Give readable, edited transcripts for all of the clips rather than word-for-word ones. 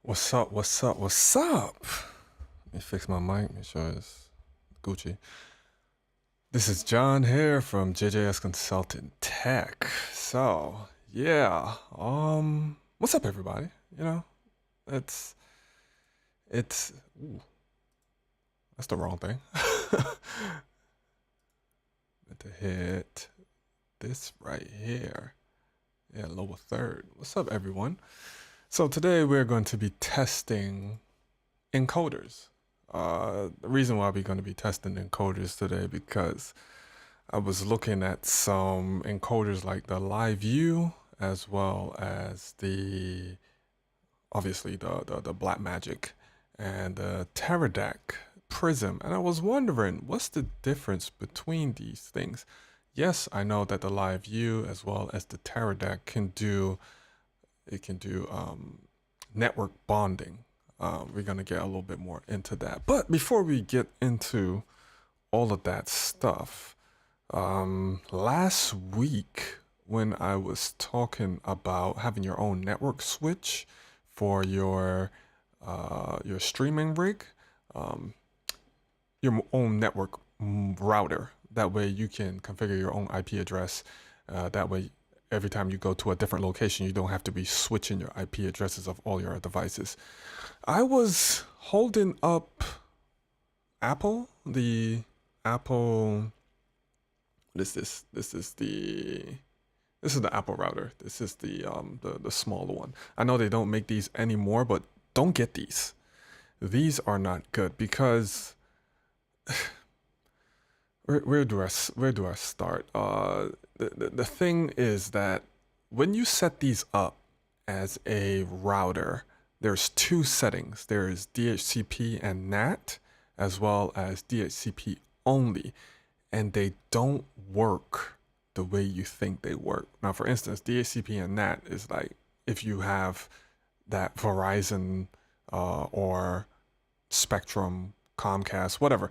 What's up? What's up? What's up? Let me fix my mic, make sure it's Gucci. This is John here from JJS Consultant Tech. So, yeah. What's up, everybody? You know, it's ooh, that's the wrong thing. Meant to hit this right here. Yeah, lower third. What's up, everyone? So today we're going to be testing encoders. The reason why we're going to be testing encoders today because I was looking at some encoders like the Live View as well as obviously the Blackmagic and the Teradek Prism, and I was wondering what's the difference between these things. Yes, I know that the Live View as well as the Teradek can do network bonding. We're going to get a little bit more into that. But before we get into all of that stuff, last week when I was talking about having your own network switch for your streaming rig, your own network router, that way you can configure your own IP address. That way every time you go to a different location, you don't have to be switching your IP addresses of all your devices. I was holding up Apple, the Apple, what is this? This is the Apple router. This is the smaller one. I know they don't make these anymore, but don't get these. These are not good because where do I start? The thing is that when you set these up as a router, there's two settings. There's DHCP and NAT, as well as DHCP only, and they don't work the way you think they work. Now, for instance, DHCP and NAT is like if you have that Verizon or Spectrum, Comcast, whatever,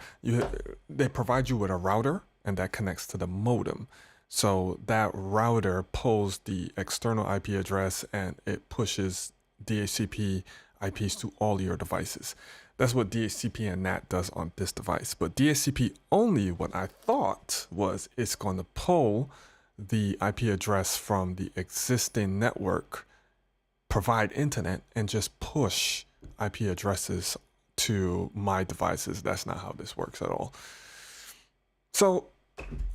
they provide you with a router and that connects to the modem. So that router pulls the external IP address and it pushes DHCP IPs to all your devices. That's what DHCP and NAT does on this device. But DHCP only, what I thought was it's going to pull the IP address from the existing network, provide internet, and just push IP addresses to my devices. That's not how this works at all. So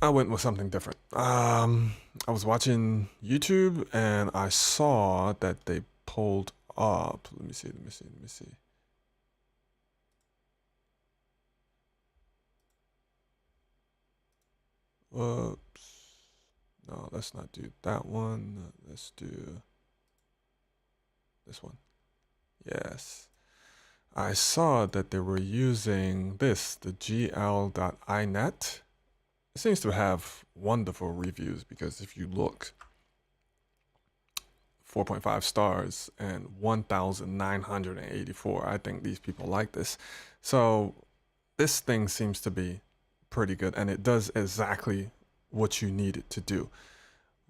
I went with something different. I was watching YouTube and I saw that they pulled up. Let me see. Whoops. No, let's not do that one. Let's do this one. Yes. I saw that they were using this, the gl.inet. It seems to have wonderful reviews because if you look, 4.5 stars and 1,984. I think these people like this. So this thing seems to be pretty good, and it does exactly what you need it to do,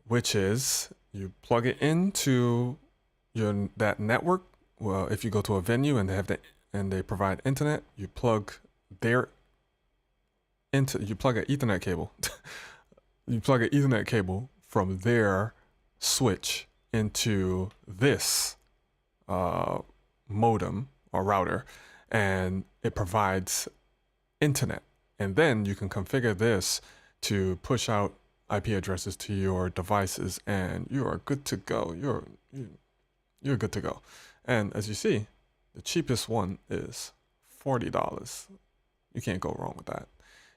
which is you plug it into that network. Well, if you go to a venue and they provide internet, you plug an Ethernet cable. You plug an Ethernet cable from their switch into this modem or router, and it provides internet. And then you can configure this to push out IP addresses to your devices, and you are good to go. You're good to go. And as you see, the cheapest one is $40. You can't go wrong with that.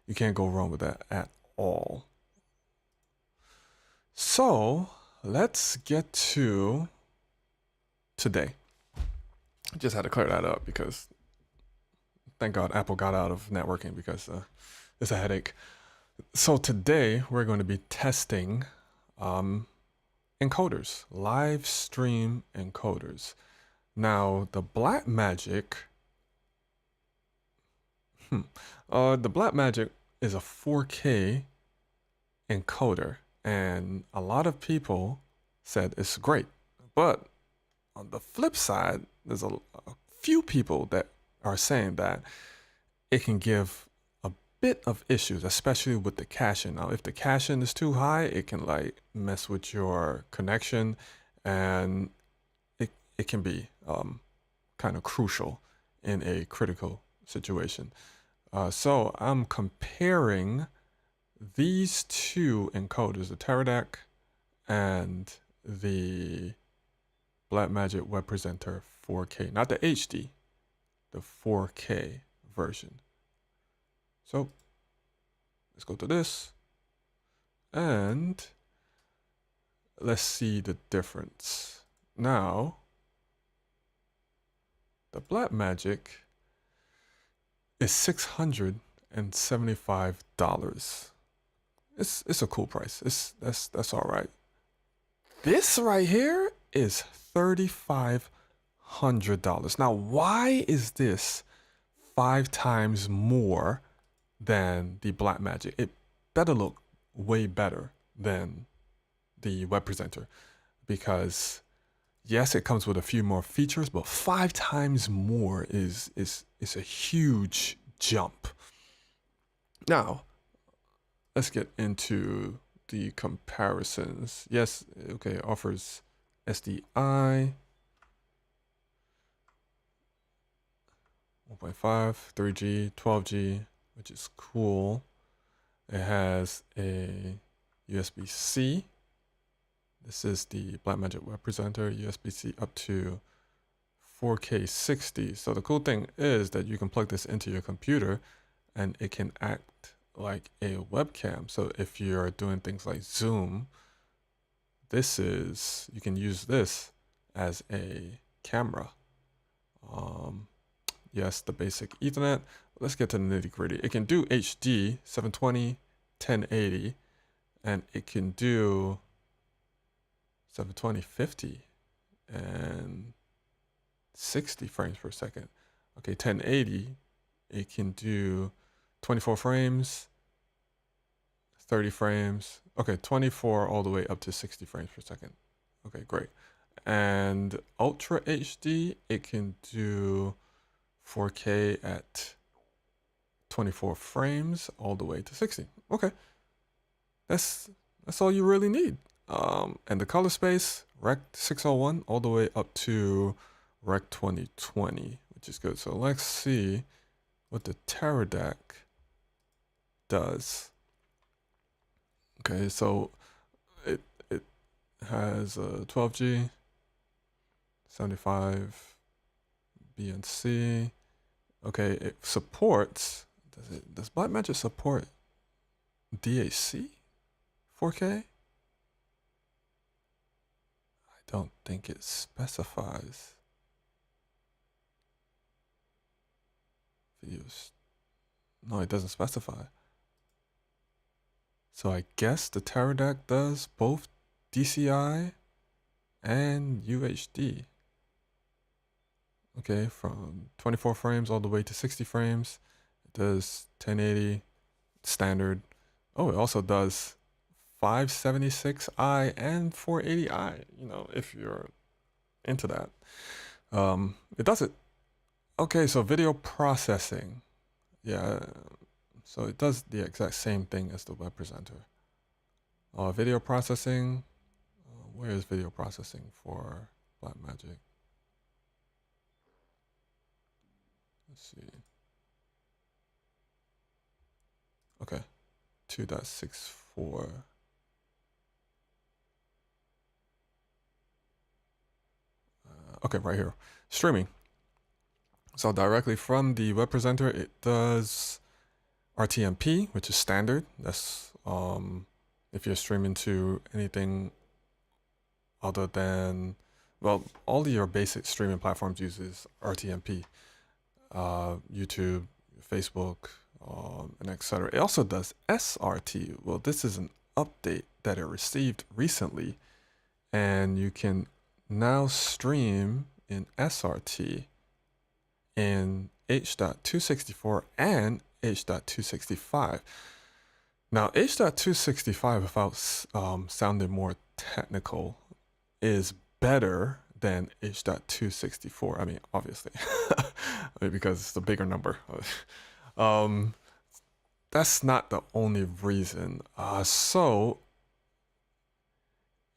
You can't go wrong with that at all. So let's get to today. I just had to clear that up because thank God Apple got out of networking because it's a headache. So today we're going to be testing encoders, live stream encoders. Now the Blackmagic is a 4K encoder, and a lot of people said it's great. But on the flip side, there's a few people that are saying that it can give a bit of issues, especially with the caching. Now, if the caching is too high, it can like mess with your connection, and it can be kind of crucial in a critical situation. So I'm comparing these two encoders, the Teradek and the Blackmagic Webpresenter 4K, not the HD, the 4K version. So let's go to this and let's see the difference. Now, the Blackmagic is $675. It's a cool price. That's all right. This right here is $3,500. Now, why is this 5 times more than the Blackmagic? It better look way better than the Webpresenter because yes, it comes with a few more features, but 5 times more is a huge jump. Now, let's get into the comparisons. Yes, okay, it offers SDI 1.5, 3G, 12G, which is cool. It has a USB-C. This is the Blackmagic Webpresenter, USB-C up to 4K 60. So the cool thing is that you can plug this into your computer and it can act like a webcam. So if you're doing things like Zoom, you can use this as a camera. Yes, the basic Ethernet. Let's get to the nitty gritty. It can do HD 720, 1080, and it can do 720, 50, and 60 frames per second. Okay, 1080, it can do 24 frames, 30 frames. Okay, 24 all the way up to 60 frames per second. Okay, great. And Ultra HD, it can do 4K at 24 frames all the way to 60. Okay, that's all you really need. And the color space, Rec 601 all the way up to Rec 2020, which is good. So let's see what the Teradek does. Okay, so it has a 12G, 75 BNC. Okay, it supports. Does Blackmagic support DAC 4K? I don't think it specifies. Videos. No, it doesn't specify. So I guess the Teradek does both DCI and UHD. Okay, from 24 frames all the way to 60 frames. It does 1080 standard. Oh, it also does 576i and 480i, you know, if you're into that. It does it. Okay, so video processing. Yeah, so it does the exact same thing as the Webpresenter. Video processing. Where is video processing for Blackmagic? Let's see. Okay, 2.64. Okay, right here. Streaming. So directly from the Webpresenter, it does RTMP, which is standard. That's if you're streaming to anything other than, well, all of your basic streaming platforms uses RTMP. YouTube, Facebook, and etc. It also does SRT. Well, this is an update that it received recently, and you can now stream in SRT in H.264 and H.265. Now, H.265, without sounding more technical, is better than H.264. I mean, obviously, because it's the bigger number. That's not the only reason. So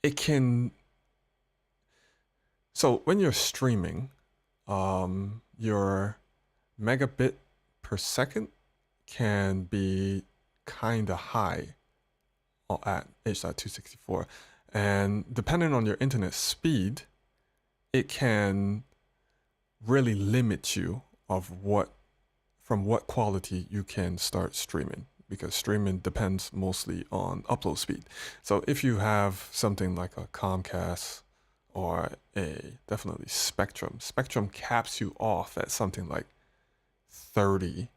it can. So when you're streaming, your megabit per second can be kind of high at H.264, and depending on your internet speed, it can really limit you from what quality you can start streaming, because streaming depends mostly on upload speed. So if you have something like a Comcast or definitely Spectrum caps you off at something like 30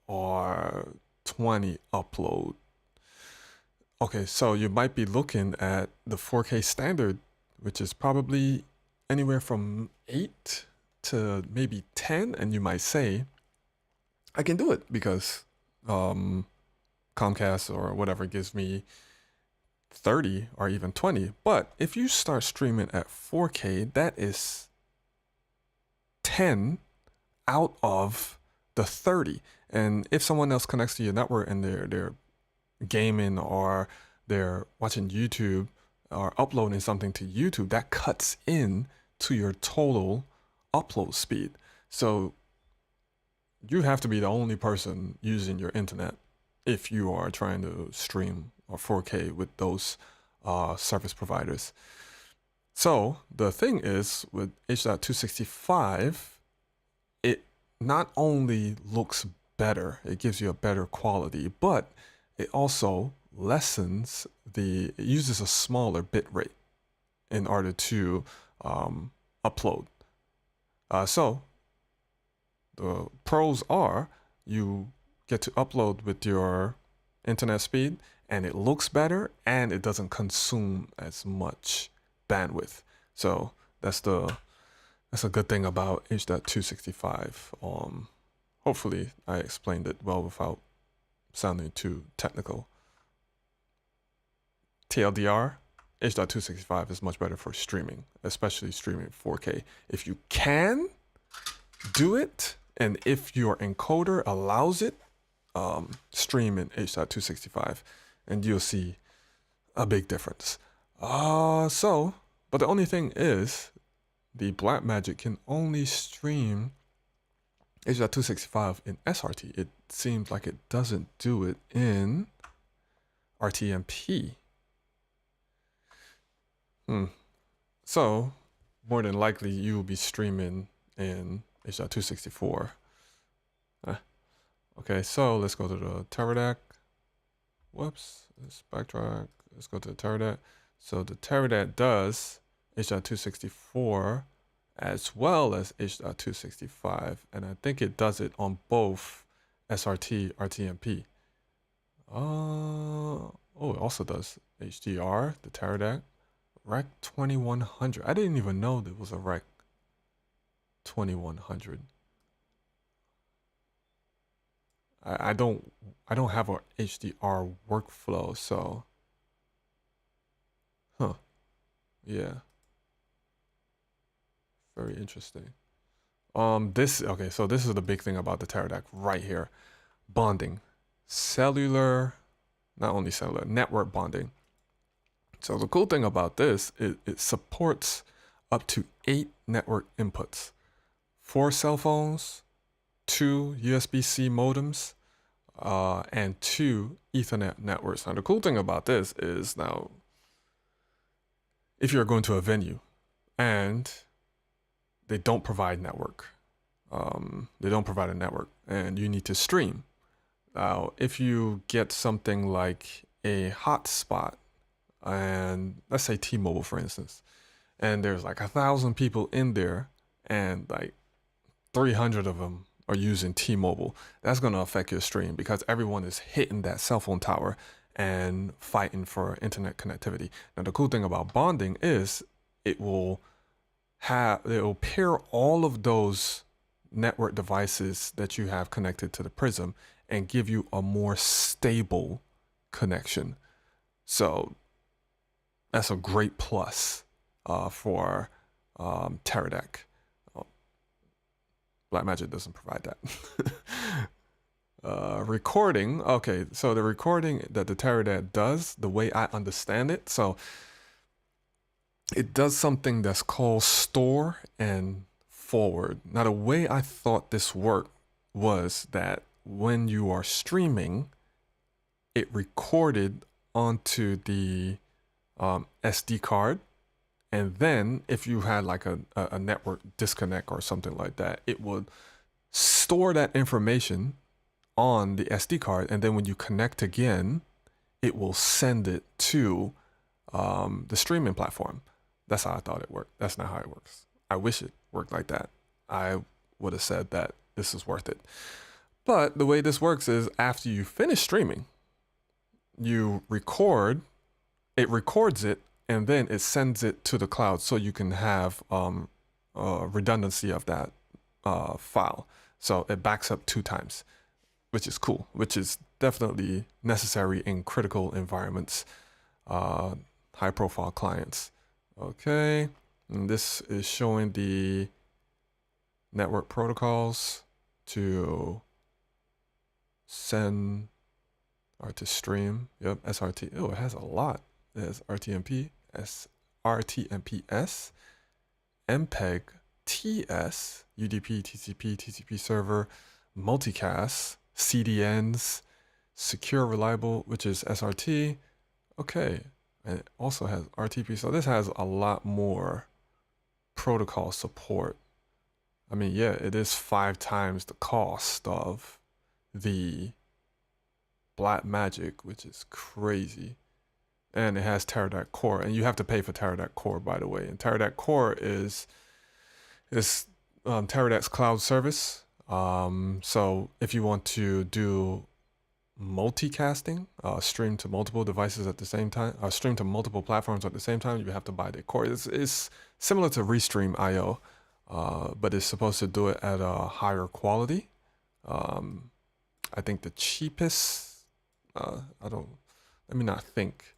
or 20 upload. Okay, so you might be looking at the 4K standard, which is probably anywhere from 8 to maybe 10, and you might say, I can do it because Comcast or whatever gives me 30 or even 20. But if you start streaming at 4K, that is 10 out of the 30. And if someone else connects to your network and they're gaming or they're watching YouTube or uploading something to YouTube, that cuts in to your total upload speed. So you have to be the only person using your internet if you are trying to stream or 4K with those service providers. So the thing is, with H.265, it not only looks better, it gives you a better quality, but it also lessens it uses a smaller bit rate in order to upload. So the pros are you get to upload with your internet speed, and it looks better, and it doesn't consume as much bandwidth. So that's a good thing about H.265. Hopefully I explained it well without sounding too technical. TLDR, H.265 is much better for streaming, especially streaming 4K. If you can do it And if your encoder allows it, stream in H.265, and you'll see a big difference. But the only thing is, the Blackmagic can only stream H.265 in SRT. It seems like it doesn't do it in RTMP. So, more than likely, you will be streaming in H.264. Okay, so let's go to the Teradek. Whoops, let's backtrack. Let's go to the Teradek. So the Teradek does H.264 as well as H.265, and I think it does it on both SRT, RTMP. Oh, it also does HDR, the Teradek. Rec 2100. I didn't even know there was a Rec 2100. I don't have a HDR workflow, so yeah. Very interesting. Okay, so this is the big thing about the Teradek right here. Bonding. Cellular, not only cellular, network bonding. So the cool thing about this is it supports up to 8 network inputs. 4 cell phones, 2 USB-C modems, and 2 Ethernet networks. Now the cool thing about this is now, if you're going to a venue and they don't provide network, they don't provide a network, and you need to stream. Now, if you get something like a hotspot, and let's say T-Mobile, for instance, and there's like 1,000 people in there, and like 300 of them are using T-Mobile, that's going to affect your stream because everyone is hitting that cell phone tower and fighting for internet connectivity. Now, the cool thing about bonding is it will pair all of those network devices that you have connected to the Prism and give you a more stable connection. So that's a great plus for Teradek. Blackmagic doesn't provide that. Recording. Okay, so the recording that the Teradek does, the way I understand it, so it does something that's called store and forward. Now, the way I thought this worked was that when you are streaming, it recorded onto the SD card, and then if you had like a network disconnect or something like that, it would store that information on the SD card, and then when you connect again, it will send it to the streaming platform. That's how I thought it worked. That's not how it works. I wish it worked like that. I would have said that this is worth it. But the way this works is after you finish streaming, you record, it records it, and then it sends it to the cloud so you can have redundancy of that file. So it backs up 2 times, which is cool, which is definitely necessary in critical environments, high profile clients. Okay, and this is showing the network protocols to send or to stream. Yep, SRT. Oh, it has a lot. There's RTMP, RTMPS, MPEG, TS, UDP, TCP, TCP server, multicast, CDNs, secure reliable, which is SRT. Okay, and it also has RTP. So this has a lot more protocol support. I mean, yeah, it is 5 times the cost of the Blackmagic, which is crazy. And it has Teradek Core, and you have to pay for Teradek Core, by the way. And Teradek Core is Teradek's cloud service. So if you want to do multicasting, stream to multiple devices at the same time, stream to multiple platforms at the same time, you have to buy the core. It's similar to Restream IO, but it's supposed to do it at a higher quality. I think the cheapest, let me not think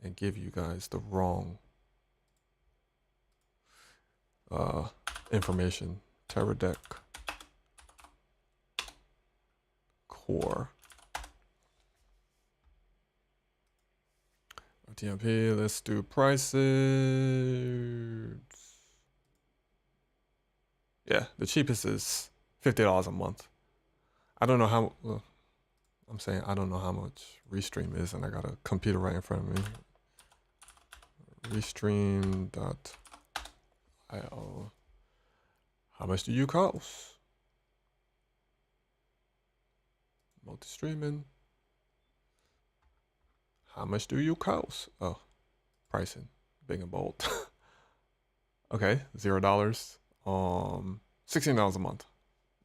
and give you guys the wrong information. Teradek core. TMP, let's do prices. Yeah, the cheapest is $50 a month. I don't know how, well, I'm saying I don't know how much Restream is, and I got a computer right in front of me. Restream.io. How much do you cost? Multi-streaming. How much do you cost? Oh, pricing, big and bold. Okay, $0. $16 a month,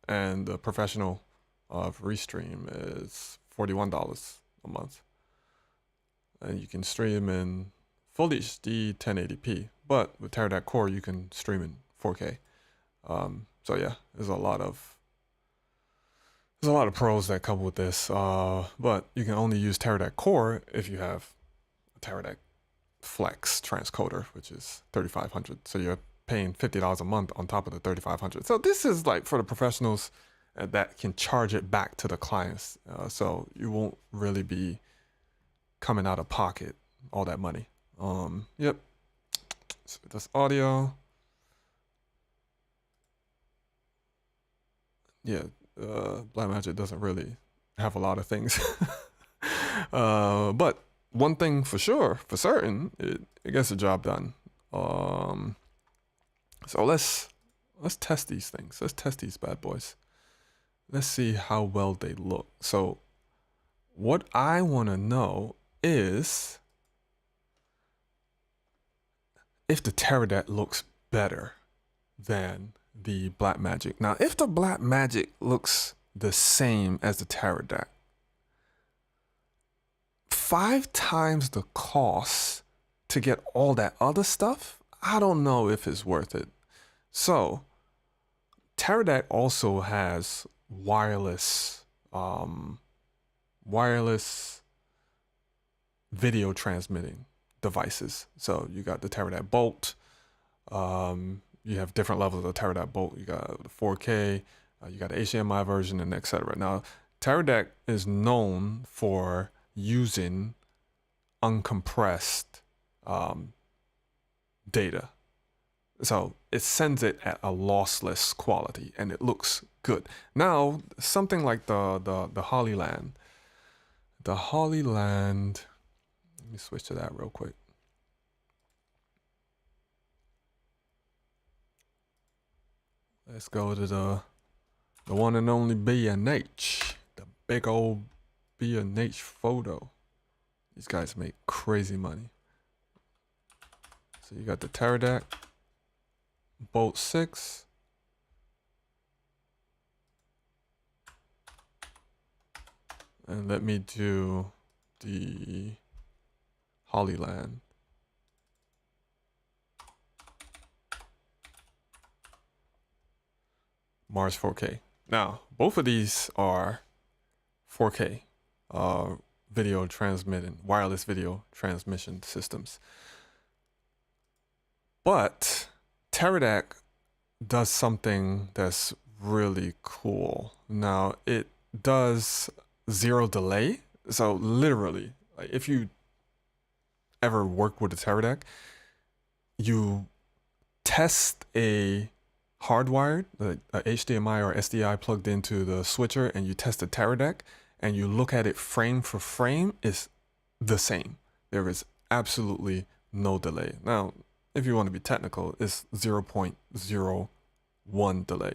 and the professional of Restream is $41 a month, and you can stream in full HD 1080p. But with Teradek Core, you can stream in 4K. So yeah, there's a lot of pros that come with this. But you can only use Teradek Core if you have a Teradek Flex transcoder, which is 3500. So you're paying $50 a month on top of the 3500. So this is like for the professionals that can charge it back to the clients. So you won't really be coming out of pocket all that money. Yep. So that's audio. Yeah, Blackmagic doesn't really have a lot of things. But one thing for sure, for certain, it gets the job done. So let's test these things. Let's test these bad boys. Let's see how well they look. So what I want to know is if the Teradek looks better than the Blackmagic. Now, if the Blackmagic looks the same as the Teradek, 5 times the cost to get all that other stuff, I don't know if it's worth it. So Teradek also has wireless video transmitting devices. So you got the Teradek Bolt. You have different levels of Teradek Bolt. You got the 4K, you got the HDMI version, and etc. Now, Teradek is known for using uncompressed data. So it sends it at a lossless quality, and it looks good. Now, something like the Hollyland. The Hollyland, let me switch to that real quick. Let's go to the one and only B&H, the big old B&H photo. These guys make crazy money. So you got the Teradek Bolt 6. And let me do the Hollyland. Mars 4K. Now, both of these are 4K video transmitting, wireless video transmission systems. But Teradek does something that's really cool. Now, it does 0 delay. So literally, like if you ever work with a Teradek, you test a hardwired, a HDMI or SDI plugged into the switcher, and you test the Teradek, and you look at it frame for frame, is the same. There is absolutely no delay. Now, if you want to be technical, it's 0.01 delay.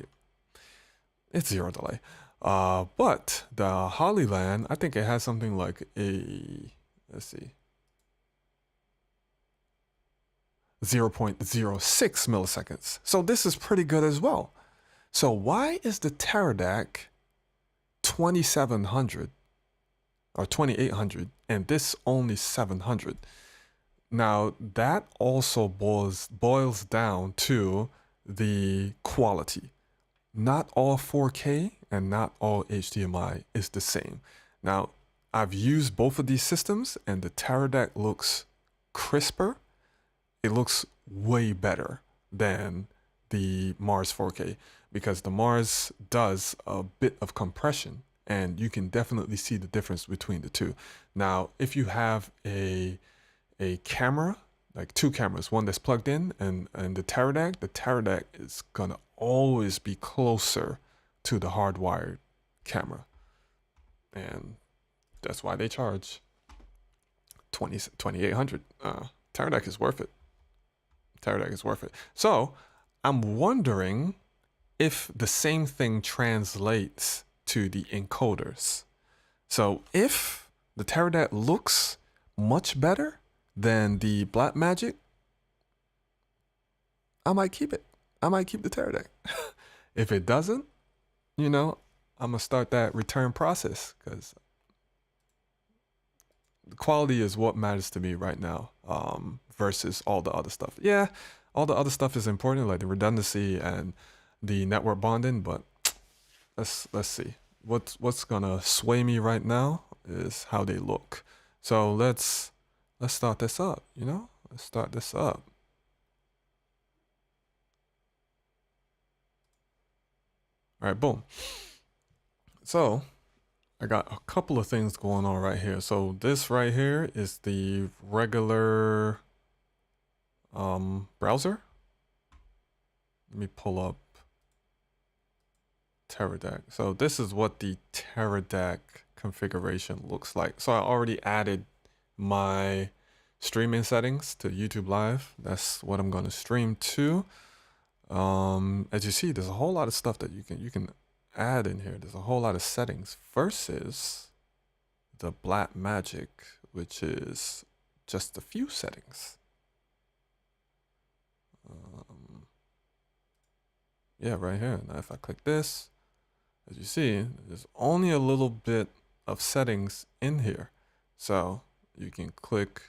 It's 0 delay. But the Hollyland, I think it has something like a, let's see, 0.06 milliseconds. So this is pretty good as well. So why is the Teradek 2700 or 2800 and this only 700? Now that also boils down to the quality. Not all 4K and not all HDMI is the same. Now, I've used both of these systems and the Teradek looks crisper. It looks way better than the Mars 4K because the Mars does a bit of compression and you can definitely see the difference between the two. Now, if you have a camera, like two cameras, one that's plugged in and the Teradek is gonna always be closer to the hardwired camera, and that's why they charge 2,800. Teradek is worth it. Teradek is worth it. So I'm wondering if the same thing translates to the encoders. So if the Teradek looks much better than the Blackmagic, I might keep it. I might keep the Teradek. If it doesn't, I'm gonna start that return process, because the quality is what matters to me right now, versus all the other stuff. Yeah, all the other stuff is important, like the redundancy and the network bonding, but let's see. What's gonna sway me right now is how they look. So let's start this up, Let's start this up. All right, boom. So I got a couple of things going on right here. So this right here is the regular browser. Let me pull up Teradek. So this is what the Teradek configuration looks like. So I already added my streaming settings to YouTube Live. That's what I'm going to stream to. As you see, there's a whole lot of stuff that you can add in here. There's a whole lot of settings. First is the Blackmagic, which is just a few settings. Yeah, right here. Now if I click this, as you see, there's only a little bit of settings in here. So you can click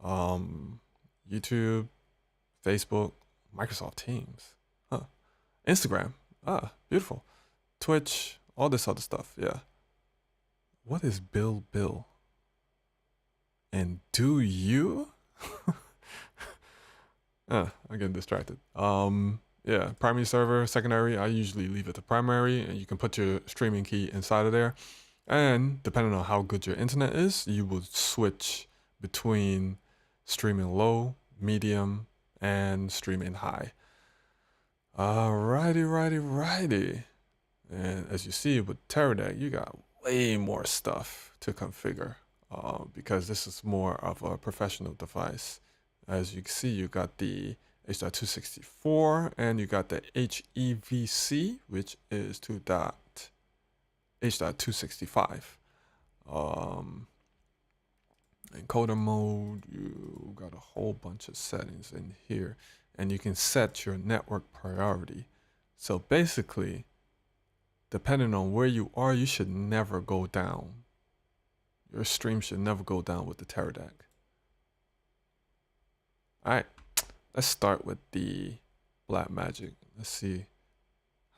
YouTube, Facebook, Microsoft Teams, Instagram, beautiful, Twitch, all this other stuff. Yeah. What is Bill? And do you? I'm getting distracted. Yeah, primary server, secondary. I usually leave it to primary, and you can put your streaming key inside of there. And depending on how good your internet is, you will switch between streaming low, medium, and streaming high. Righty. And as you see with Teradek, you got way more stuff to configure, because this is more of a professional device. As you can see, you got the H.264 and you got the HEVC, which is H.265. Encoder mode, you got a whole bunch of settings in here, and you can set your network priority. So basically, depending on where you are, you should never go down. Your stream should never go down with the Teradek. All right, let's start with the Blackmagic. Let's see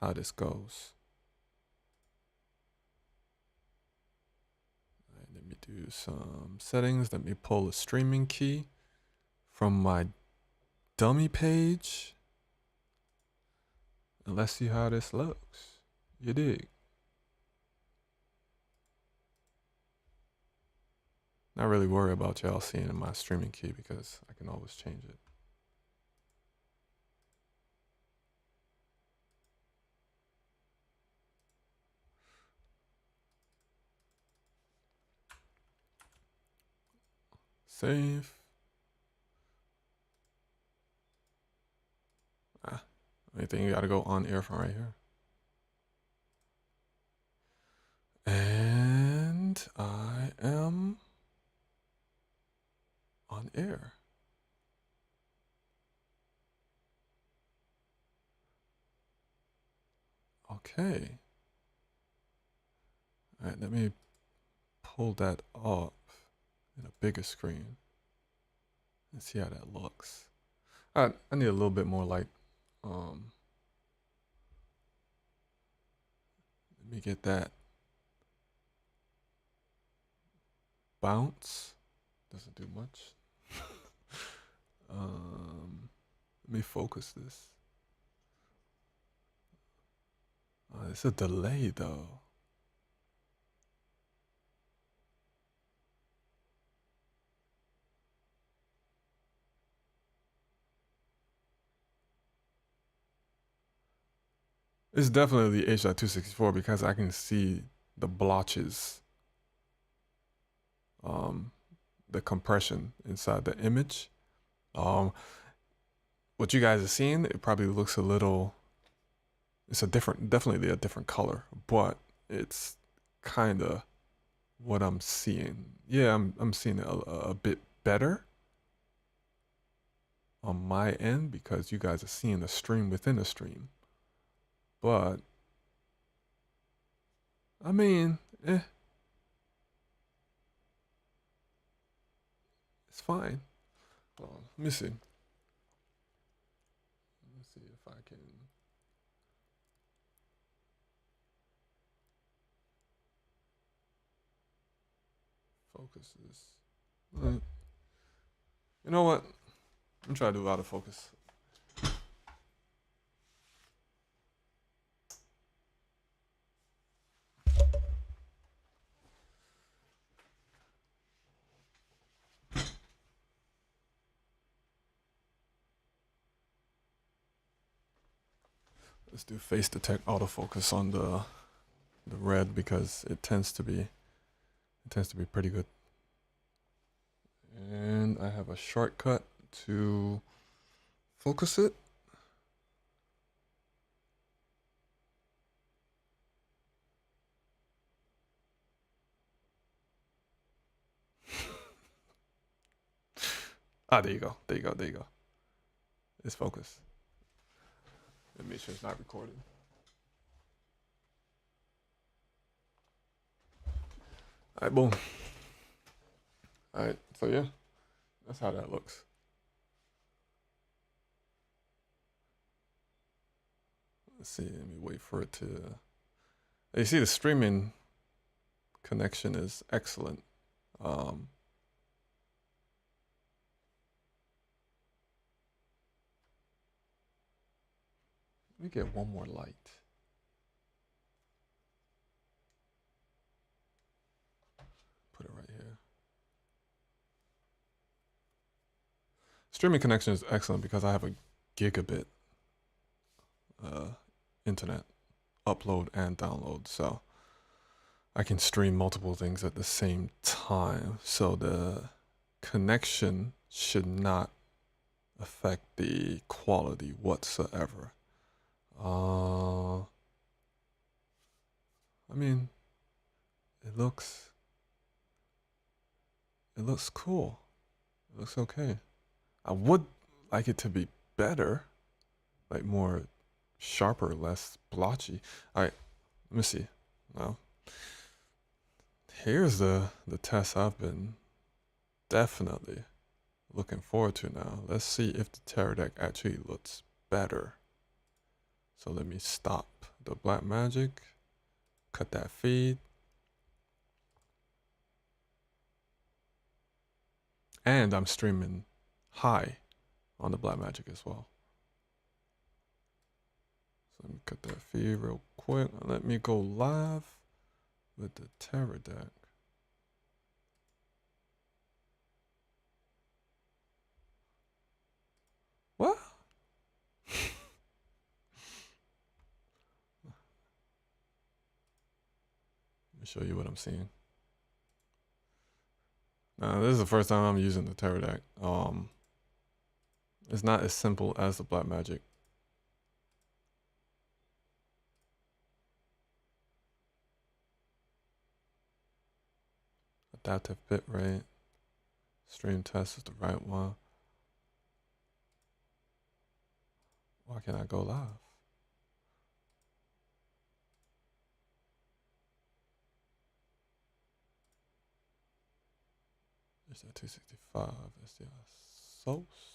how this goes. All right, let me do some settings. Let me pull a streaming key from my dummy page, and let's see how this looks. You dig? Not really worry about y'all seeing my streaming key because I can always change it. Save. Anything, you gotta go on air from right here. And I am on air. Okay. All right, let me pull that up in a bigger screen and see how that looks. I need a little bit more light. Let me get that bounce. Doesn't do much. Let me focus this. It's a delay though. It's definitely H.264 because I can see the blotches, um, the compression inside the image. Um, what you guys are seeing, it probably looks a little. It's a different, definitely a different color, but it's kind of what I'm seeing. Yeah, I'm seeing it a bit better on my end because you guys are seeing a stream within a stream. But I mean, it's fine. Let me see. Let me see if I can focus this. You know what? I'm trying to do autofocus. Let's do face detect autofocus on the red because it tends to be pretty good. And I have a shortcut to focus it. There you go. There you go. There you go. It's focused. Let me make sure it's not recorded. All right, boom. All right, so yeah, that's how that looks. Let's see. Let me wait for it to. You see, the streaming connection is excellent. Let me get one more light. Put it right here. Streaming connection is excellent because I have a gigabit internet upload and download, so I can stream multiple things at the same time. So the connection should not affect the quality whatsoever. I mean, it looks cool. It looks okay. I would like it to be better, like more sharper, less blotchy. All right, let me see. Now, here's the test I've been definitely looking forward to now. Let's see if the Teradek actually looks better. So let me stop the Blackmagic, cut that feed. And I'm streaming high on the Blackmagic as well. So let me cut that feed real quick. Let me go live with the Teradek. What? Let me show you what I'm seeing. Now, this is the first time I'm using the Teradek. It's not as simple as the Blackmagic. Adaptive bitrate. Stream test is the right one. Why can't I go live? Is that 265? Is the source?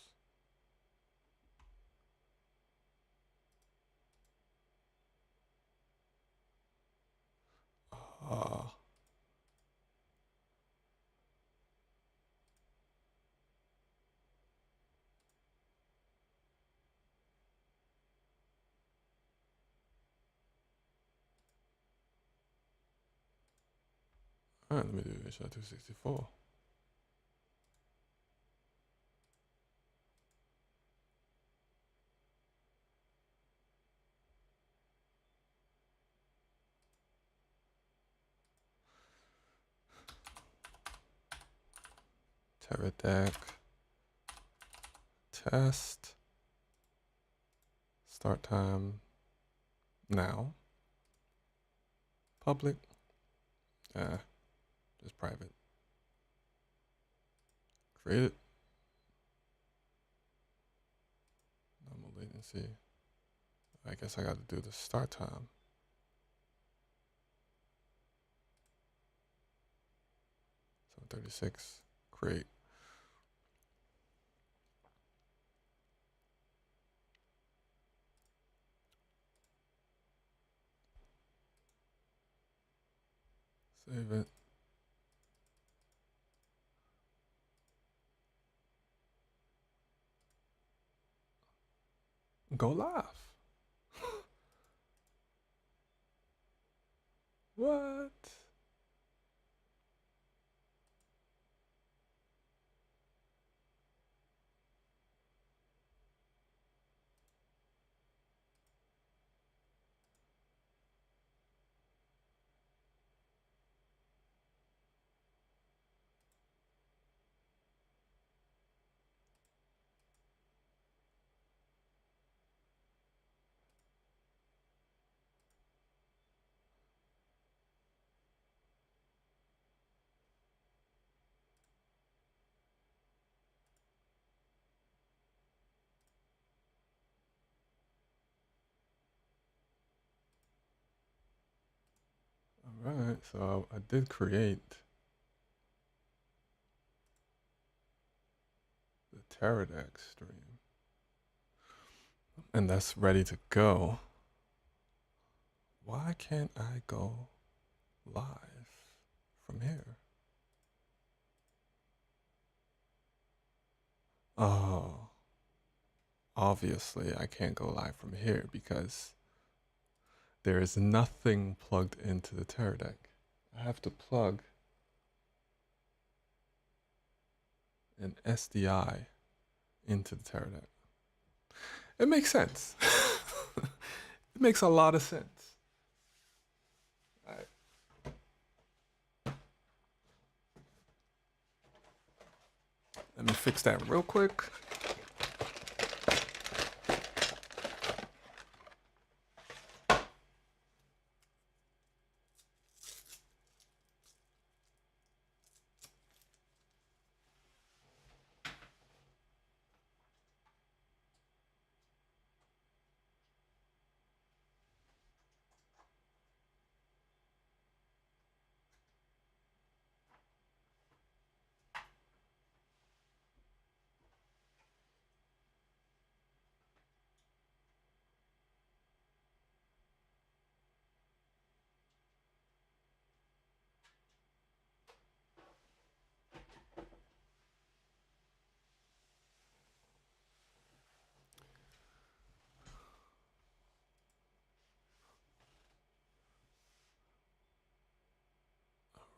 Alright, let me do HI264. Teradek test start time now. Public, just private. Create it. Normal latency. I guess I got to do the start time. So 36. Create. Save it. Go live. What? All right, so I did create the Teradek stream, and that's ready to go. Why can't I go live from here? Oh, obviously I can't go live from here because there is nothing plugged into the Teradek. I have to plug an SDI into the Teradek. It makes sense. It makes a lot of sense. All right. Let me fix that real quick.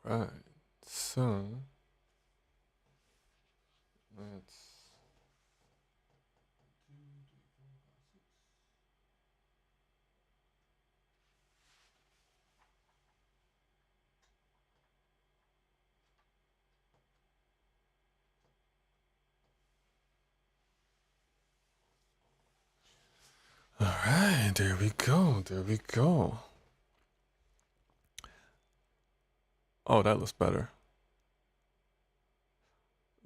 Right. So let's. All right, there we go. There we go. Oh, that looks better.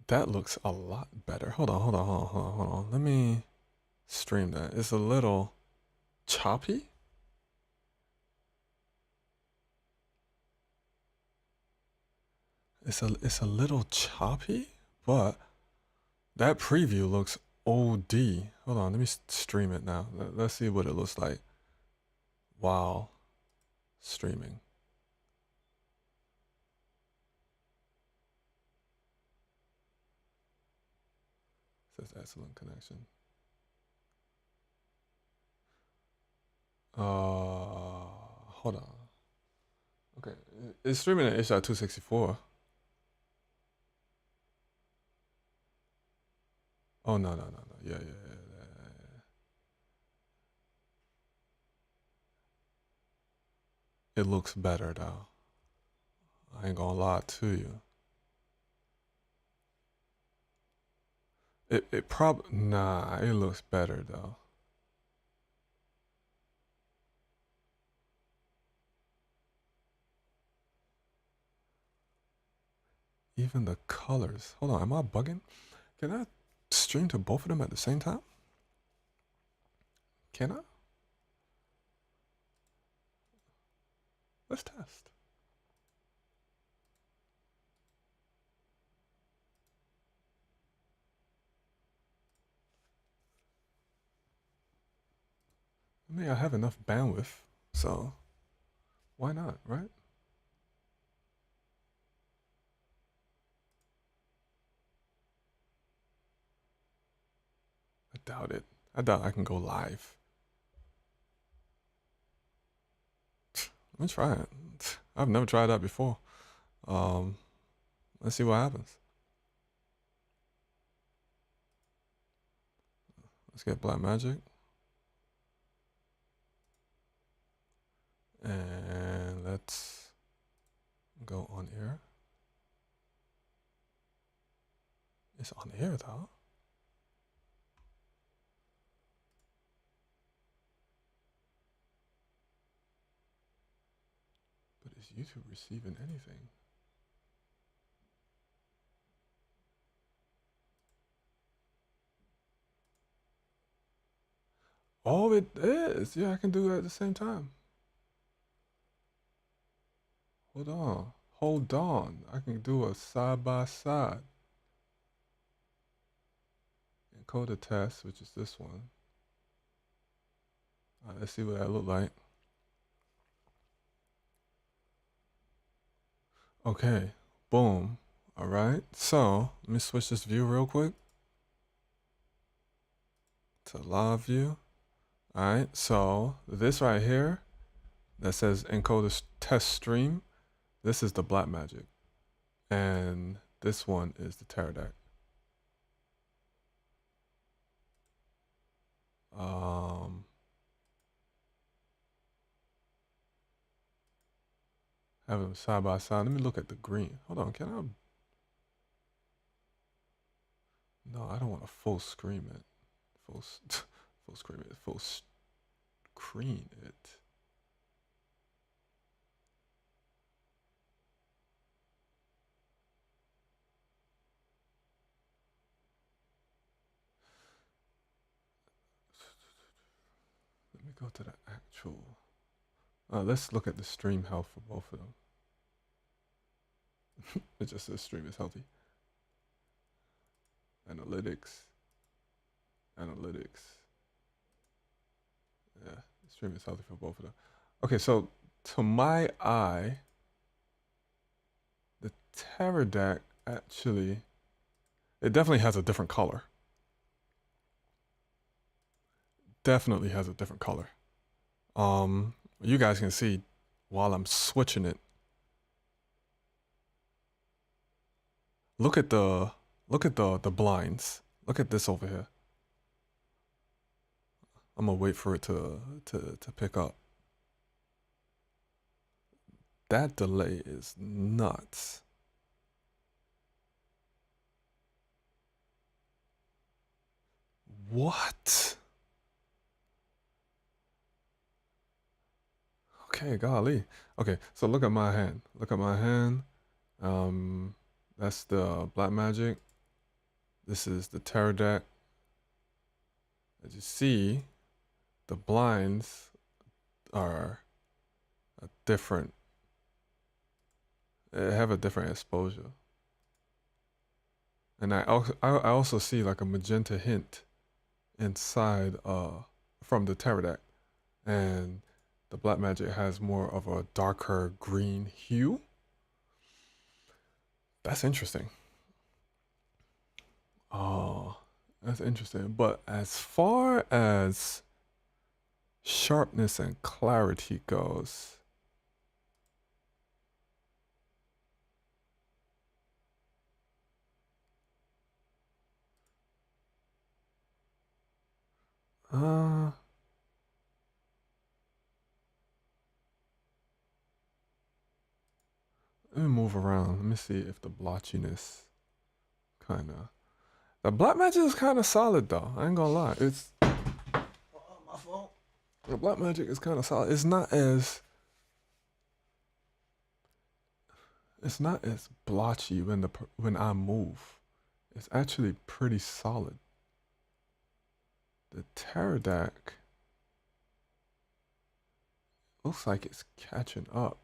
That looks a lot better. Hold on, hold on, hold on, hold on, hold on. Let me stream that. It's a little choppy. It's a little choppy, but that preview looks OD. Hold on, let me stream it now. Let's see what it looks like while streaming. It says excellent connection. Hold on. Okay, it's streaming at HR264. Oh no. Yeah. It looks better though. I ain't gonna lie to you. It probably, nah, it looks better though. Even the colors. Hold on, am I bugging? Can I stream to both of them at the same time? Can I? Let's test. I mean, I have enough bandwidth, so why not, right? I doubt it. I doubt I can go live. Let me try it. I've never tried that before. Um, let's see what happens. Let's get Blackmagic. And let's go on air. It's on air though. But is YouTube receiving anything? Oh, it is. Yeah, I can do it at the same time. Hold on. Hold on. I can do a side by side. Encoder test, which is this one. All right, let's see what that look like. Okay, boom. All right, so let me switch this view real quick to live view. All right, so this right here that says encoder test stream, this is the Blackmagic, and this one is the Teradek. Have them side by side. Let me look at the green. Hold on, can I? No, I don't want to full screen it. Full, full screen it. Full screen it. Let me go to the actual. Let's look at the stream health for both of them. It just says stream is healthy. Analytics. Analytics. Yeah, stream is healthy for both of them. Okay, so to my eye, the Teradek actually, it definitely has a different color. Definitely has a different color. You guys can see while I'm switching it. Look at the blinds. Look at this over here. I'm gonna wait for it to pick up. That delay is nuts. What? Okay, golly. Okay, so look at my hand. Look at my hand. That's the Blackmagic. This is the Teradek. As you see, the blinds are a different. They have a different exposure. And I also see like a magenta hint inside from the Teradek, and the Blackmagic has more of a darker green hue. That's interesting. Oh, that's interesting. But as far as sharpness and clarity goes, let me move around. Let me see if the blotchiness kind of. The Blackmagic is kind of solid though. I ain't gonna lie. It's my phone. The Blackmagic is kind of solid. It's not as blotchy when I move. It's actually pretty solid. The Teradek looks like it's catching up.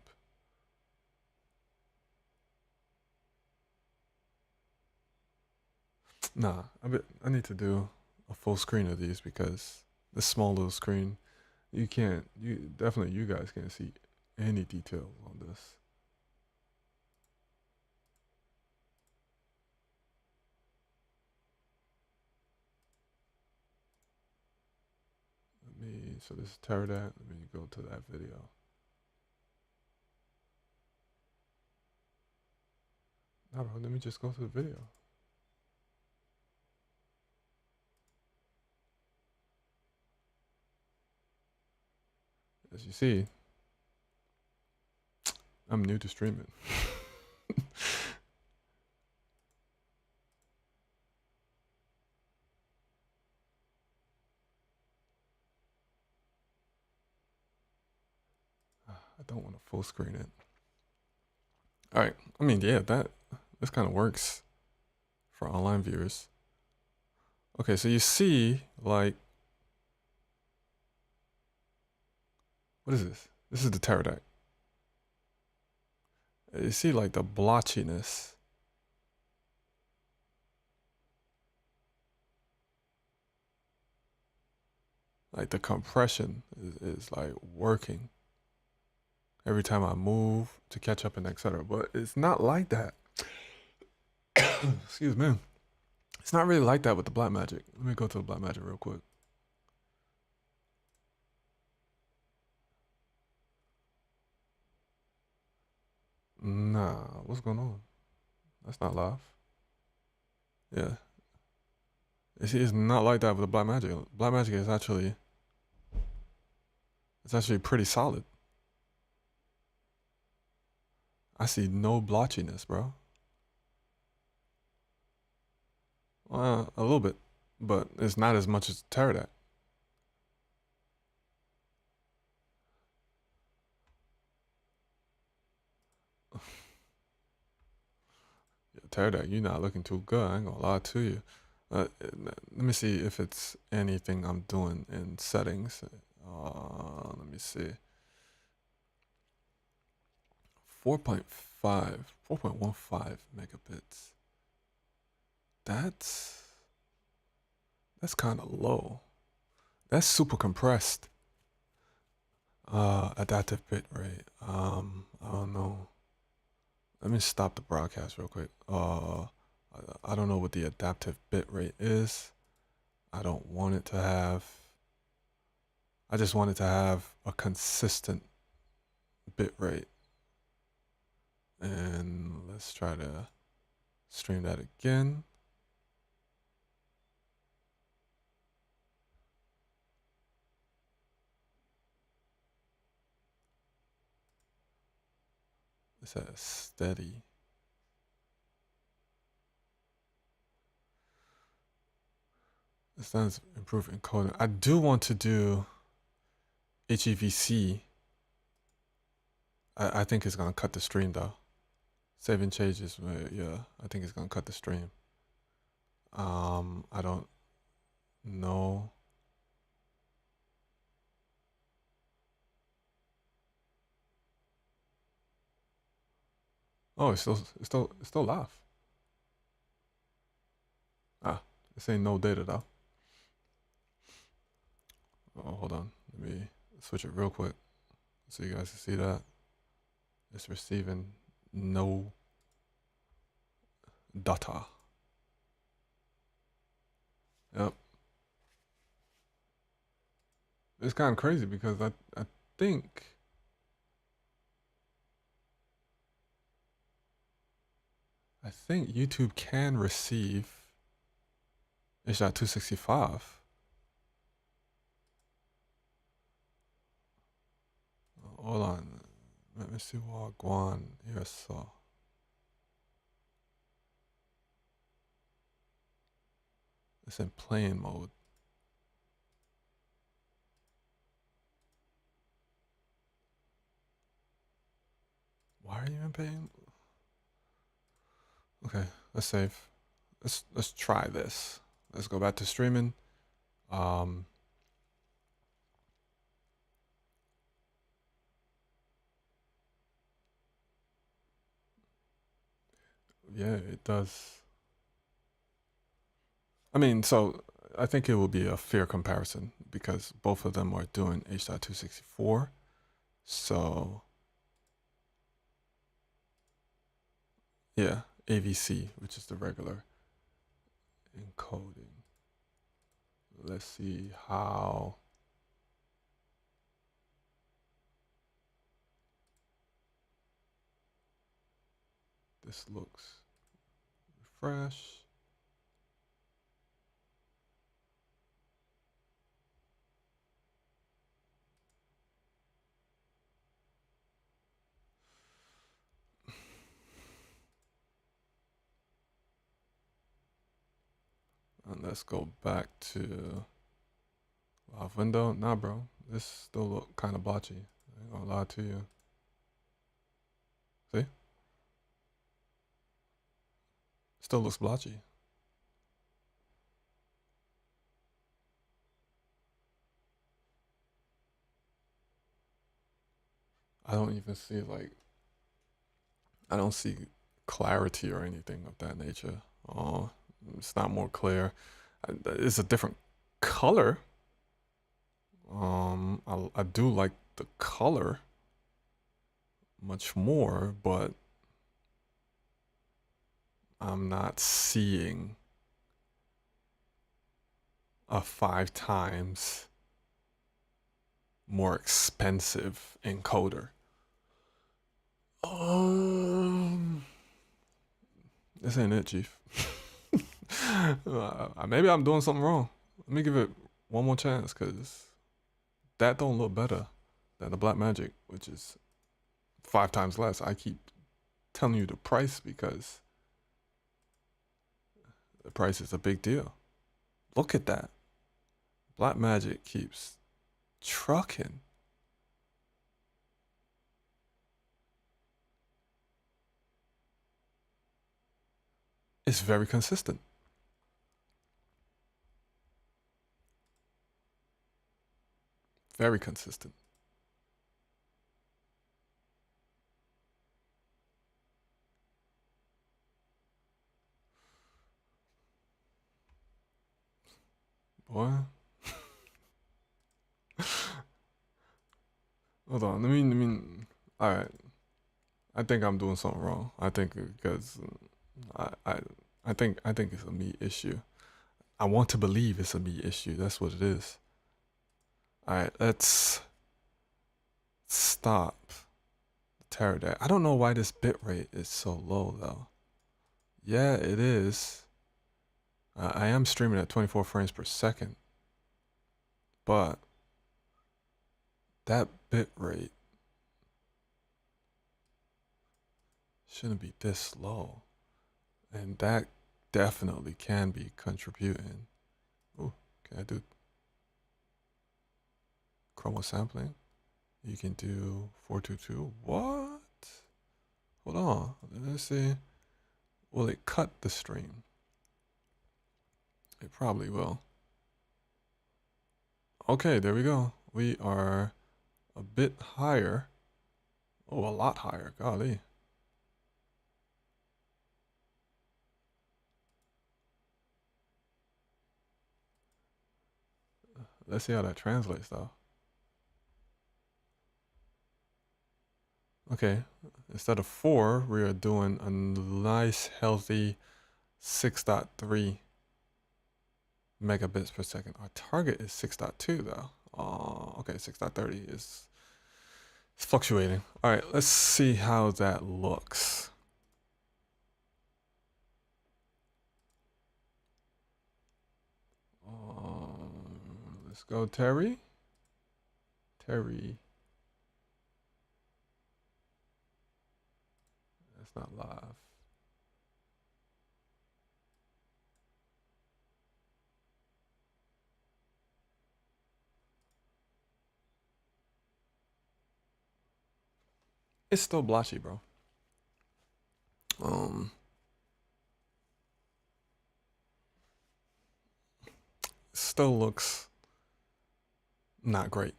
Nah, I need to do a full screen of these because this small little screen, you guys can't see any detail on this. So this is Teradek. Let me go to that video. No, bro, let me just go to the video. As you see, I'm new to streaming. I don't want to full screen it. All right. I mean, yeah, this kind of works for online viewers. Okay, so you see, like, what is this? This is the Teradek. You see, like, the blotchiness. Like, the compression is like working every time I move to catch up and etc. But it's not like that. Excuse me. It's not really like that with the Blackmagic. Let me go to the Blackmagic real quick. Nah, what's going on? That's not live. Yeah. You see, it's not like that with the Blackmagic. Blackmagic is actually, it's actually pretty solid. I see no blotchiness, bro. A little bit, but it's not as much as Teradek. Yeah, Teradek, you're not looking too good. I ain't gonna lie to you. Let me see if it's anything I'm doing in settings. Let me see. 4.15 megabits. That's kind of low. That's super compressed. Adaptive bit rate. I don't know. Let me stop the broadcast real quick. I don't know what the adaptive bit rate is. I don't want it to have. I just want it to have a consistent bit rate. And let's try to stream that again. It's at steady. This does improve encoding. I do want to do HEVC. I think it's gonna cut the stream though. Saving changes, yeah. I think it's gonna cut the stream. I don't know. Oh, it's still live. Ah, this ain't no data though. Oh, hold on. Let me switch it real quick so you guys can see that. It's receiving no data. Yep. It's kind of crazy because I think YouTube can receive H.265. Hold on. Let me see what Guan here saw. It's in playing mode. Why are you in playing? Okay, let's save. Let's try this. Let's go back to streaming. Yeah, it does. I mean, so I think it will be a fair comparison because both of them are doing H.264. So yeah, AVC, which is the regular encoding. Let's see how this looks. Refresh. And let's go back to live window. Nah, bro, this still look kind of blotchy. I ain't gonna lie to you. See? Still looks blotchy. I don't even see like, I don't see clarity or anything of that nature. Oh, it's not more clear. It's a different color. I do like the color much more, but I'm not seeing a 5 times more expensive encoder. This ain't it, Chief. Maybe I'm doing something wrong. Let me give it one more chance, cause that don't look better than the Blackmagic, which is 5 times less. I keep telling you the price because the price is a big deal. Look at that. Blackmagic keeps trucking. It's very consistent. Very consistent. Boy. Hold on. All right. I think I'm doing something wrong. I think because I, I, I think it's a me issue. I want to believe it's a me issue. That's what it is. All right. Let's stop the Teradek. I don't know why this bitrate is so low though. Yeah, it is. I am streaming at 24 frames per second, but that bitrate shouldn't be this low. And that definitely can be contributing. Oh, can I do chroma sampling? You can do 422. What? Hold on. Let's see. Will it cut the stream? It probably will. Okay, there we go. We are a bit higher. Oh, a lot higher. Golly. Let's see how that translates though. Okay, instead of 4, we are doing a nice healthy 6.3 megabits per second. Our target is 6.2 though. Okay, 6.30 is fluctuating. All right, let's see how that looks. Let's go, Terry. Terry. That's not live. It's still blotchy, bro. Still looks not great.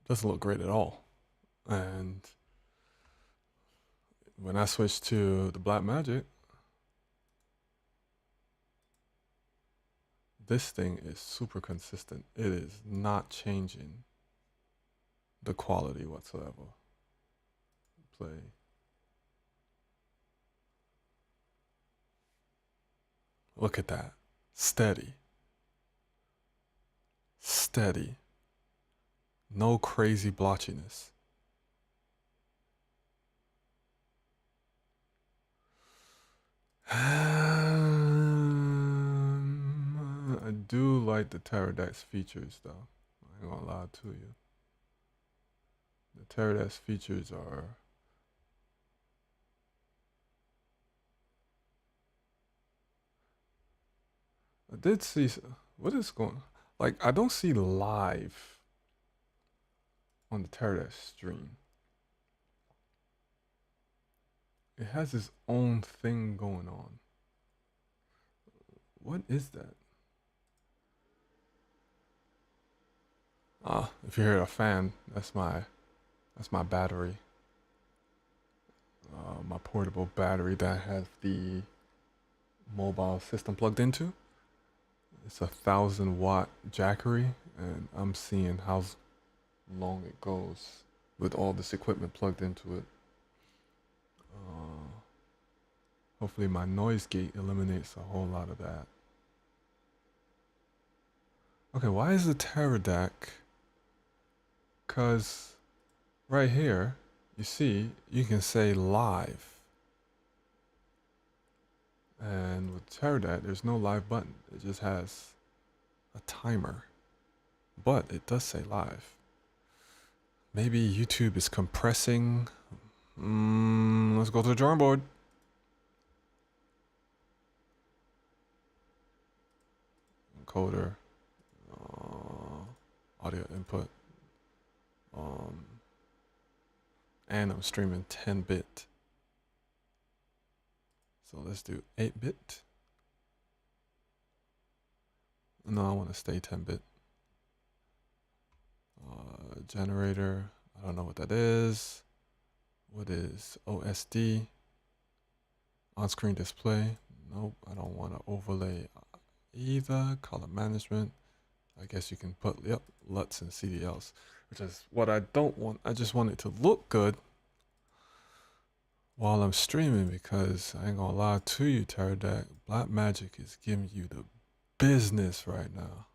Doesn't look great at all. And when I switch to the Blackmagic, this thing is super consistent. It is not changing the quality whatsoever. Play. Look at that. Steady. Steady. No crazy blotchiness. I do like the Teradek's features though. I ain't gonna lie to you. The Teradek's features are I did see what is going like I don't see live on the Teradek stream. It has its own thing going on. What is that? If you hear a fan, that's my battery. My portable battery that I have the mobile system plugged into. It's 1,000-watt Jackery, and I'm seeing how long it goes with all this equipment plugged into it. Hopefully my noise gate eliminates a whole lot of that. Okay, why is the Teradek? Because right here, you see, you can say live. And with Teradek, there's no live button. It just has a timer. But it does say live. Maybe YouTube is compressing. Let's go to the drawing board. Encoder. Audio input. And I'm streaming 10-bit. So let's do 8-bit. No, I want to stay 10-bit. Generator. I don't know what that is. What is OSD? On-screen display. Nope, I don't want to overlay either. Color management. I guess you can put, yep, LUTs and CDLs, which is what I don't want. I just want it to look good while I'm streaming, because I ain't gonna lie to you, Teradek, Blackmagic is giving you the business right now.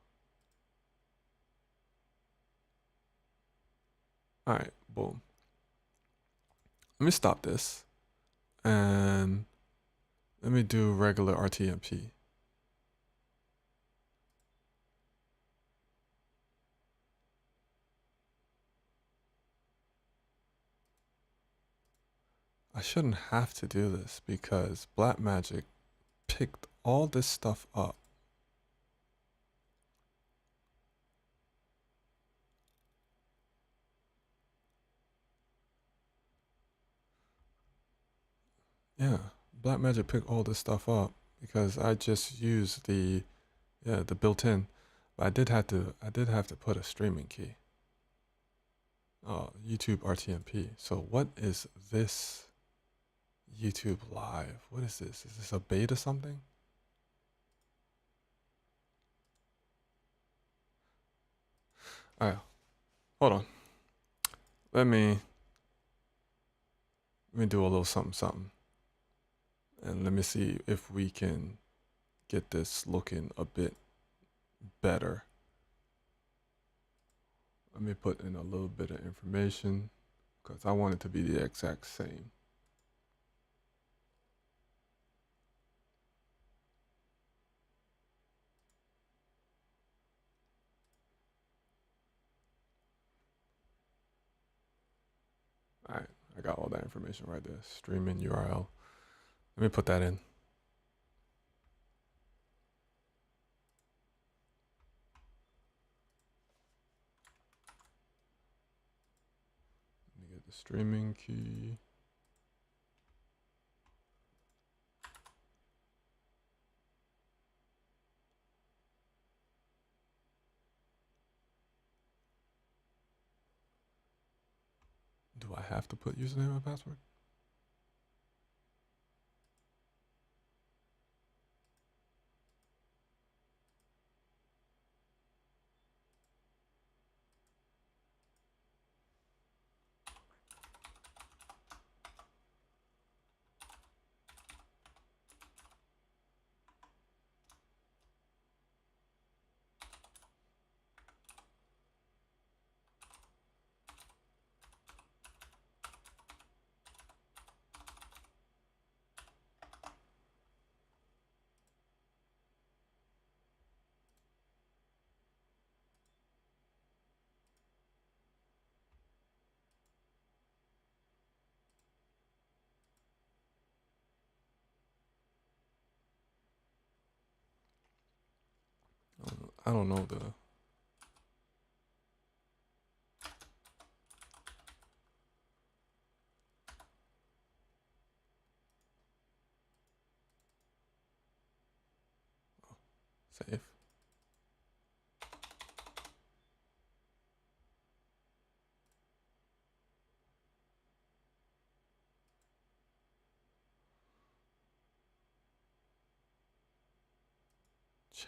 Alright, boom. Let me stop this and let me do regular RTMP. I shouldn't have to do this because Blackmagic picked all this stuff up. Yeah, Blackmagic picked all this stuff up because I just used the built-in, but I did have to put a streaming key. YouTube RTMP. So what is this? YouTube Live. What is this? Is this a beta something? Alright, hold on. Let me do a little something. And let me see if we can get this looking a bit better. Let me put in a little bit of information because I want it to be the exact same. All right, I got all that information right there. Streaming URL. Let me put that in. streaming key. Do I have to put username and password? I don't know the. Save.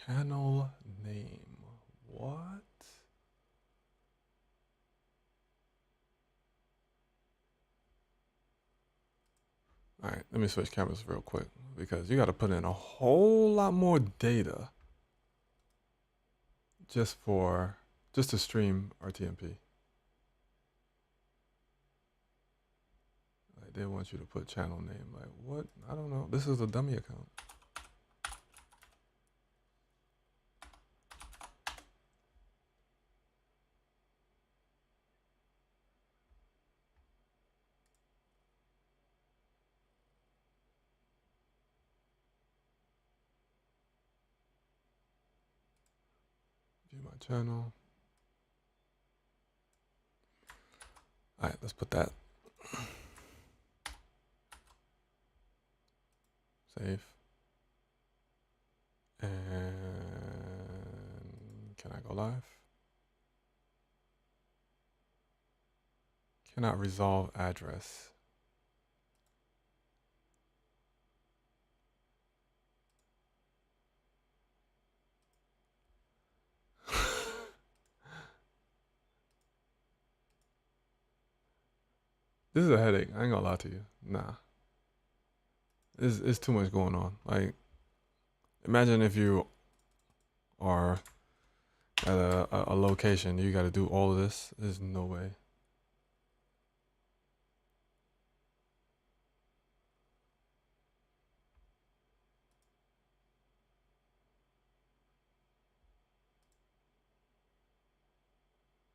Channel name. What? All right, let me switch cameras real quick because you got to put in a whole lot more data just to stream RTMP. Like they want you to put channel name. Like what? I don't know. This is a dummy account. View my channel. All right, let's put that. Save. And can I go live? Cannot resolve address. This is a headache. I ain't gonna lie to you. Nah. It's too much going on. Like, imagine if you are at a location, you got to do all of this. There's no way.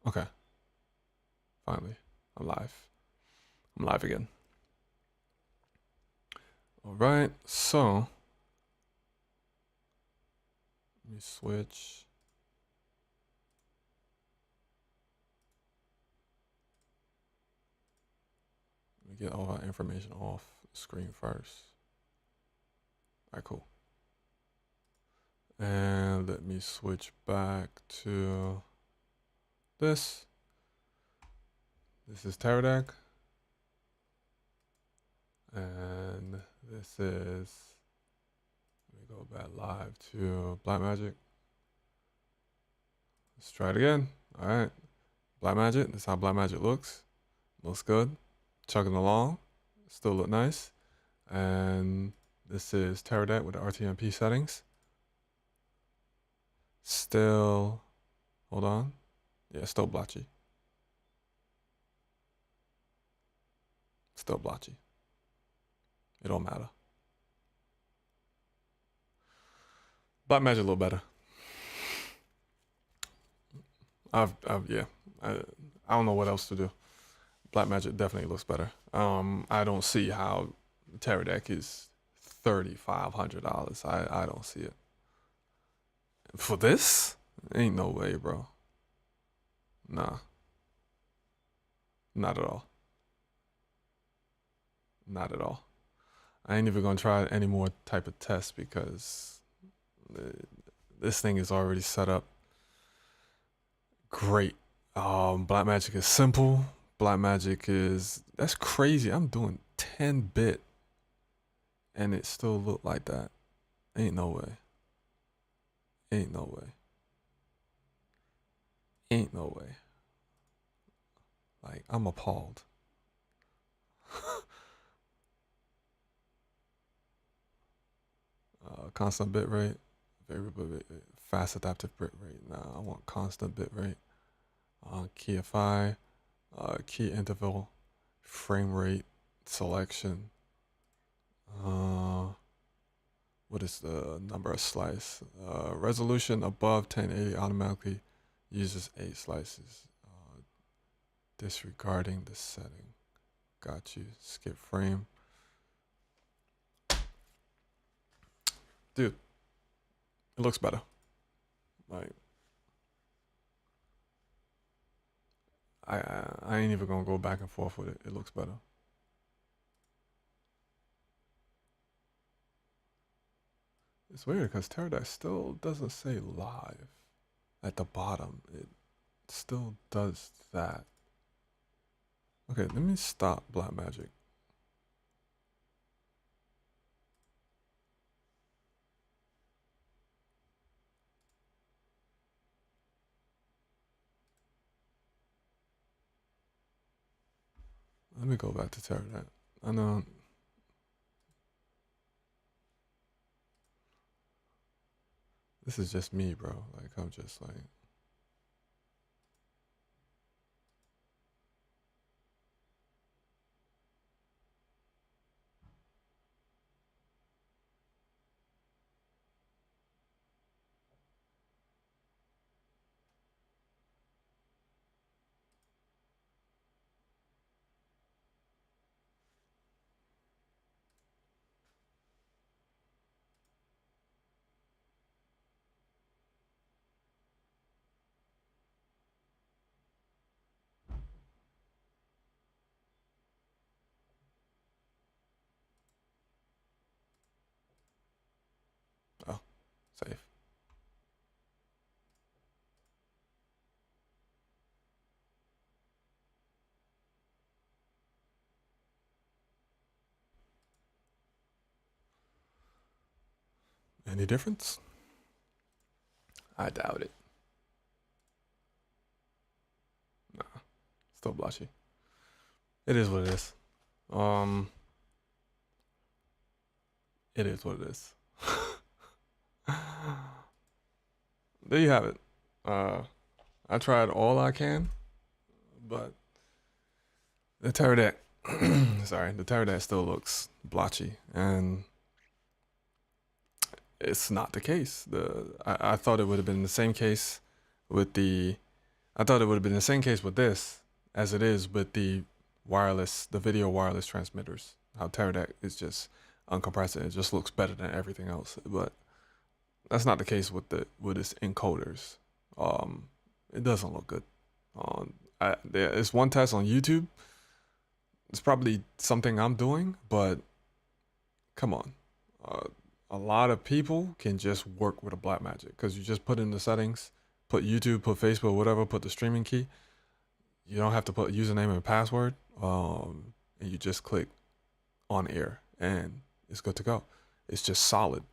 Okay. Finally, I'm live. I'm live again. All right, so let me switch. Let me get all that information off the screen first. All right, cool. And let me switch back to this. This is Teradek. And this is, let me go back live to Blackmagic. Let's try it again. All right, Blackmagic, this is how Blackmagic looks. Looks good, chugging along, still look nice. And this is Teradek with the RTMP settings. Still, hold on. Yeah, still blotchy. Still blotchy. It don't matter. Blackmagic a little better. Yeah. I don't know what else to do. Blackmagic definitely looks better. I don't see how Teradek is $3,500. I don't see it. For this? Ain't no way, bro. Nah. Not at all. Not at all. I ain't even gonna try any more type of tests because this thing is already set up great. Blackmagic is simple. Blackmagic is, that's crazy. I'm doing 10-bit and it still look like that. Ain't no way. Ain't no way. Ain't no way. Like, I'm appalled. Constant bit rate, variable bit rate, fast adaptive bit rate. Nah, I want constant bit rate. Key FI, key interval, frame rate, selection. What is the number of slice? Resolution above 1080 automatically uses 8 slices. Disregarding the setting. Got you. Skip frame. Dude, it looks better. Like, I ain't even gonna go back and forth with it. It looks better. It's weird because Teradek still doesn't say live at the bottom. It still does that. Okay, let me stop Blackmagic. Let me go back to Teradek. I know. This is just me, bro. Like, I'm just like. Oh, safe. Any difference? I doubt it. Nah, still blotchy. It is what it is. It is what it is. There you have it. I tried all I can, but the Teradek, sorry, the Teradek still looks blotchy, and it's not the case. I thought it would have been the same case with the, I thought it would have been the same case with this as it is with the wireless, the video wireless transmitters. How Teradek is just uncompressed and it just looks better than everything else, but that's not the case with its encoders. It doesn't look good. There's one test on YouTube. It's probably something I'm doing, but come on. A lot of people can just work with a Blackmagic because you just put in the settings, put YouTube, put Facebook, whatever, put the streaming key. You don't have to put username and password, and you just click on air, and it's good to go. It's just solid.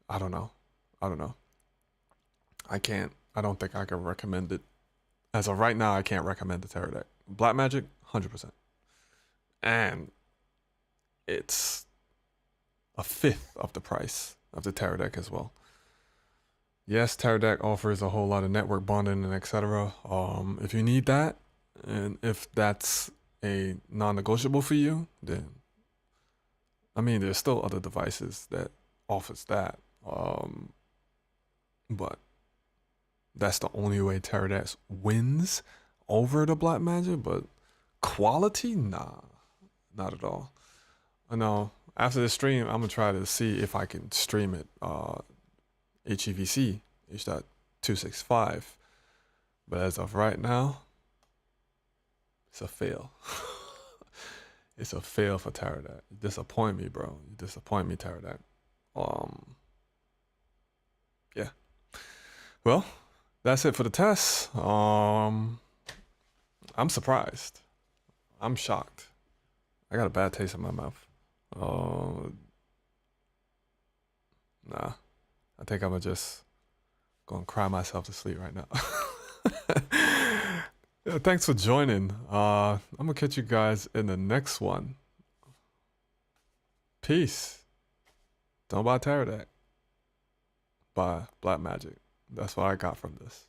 I don't know. I don't know. I don't think I can recommend it. As of right now, I can't recommend the Teradek. Blackmagic, 100%. And it's a fifth of the price of the Teradek as well. Yes, Teradek offers a whole lot of network bonding and etc. If you need that, and if that's a non-negotiable for you, then I mean, there's still other devices that offers that. But that's the only way Teradek wins over the Blackmagic. But quality, nah, not at all. I know. After the stream, I'm gonna try to see if I can stream it HEVC H.265. But as of right now, it's a fail. It's a fail for Teradek. You disappoint me, bro. You disappoint me, Teradek. Yeah. Well, that's it for the test. I'm surprised. I'm shocked. I got a bad taste in my mouth. Nah. I think I'm just gonna cry myself to sleep right now. Yeah, thanks for joining. I'm gonna catch you guys in the next one. Peace. Don't buy Teradek. Buy Blackmagic. That's what I got from this.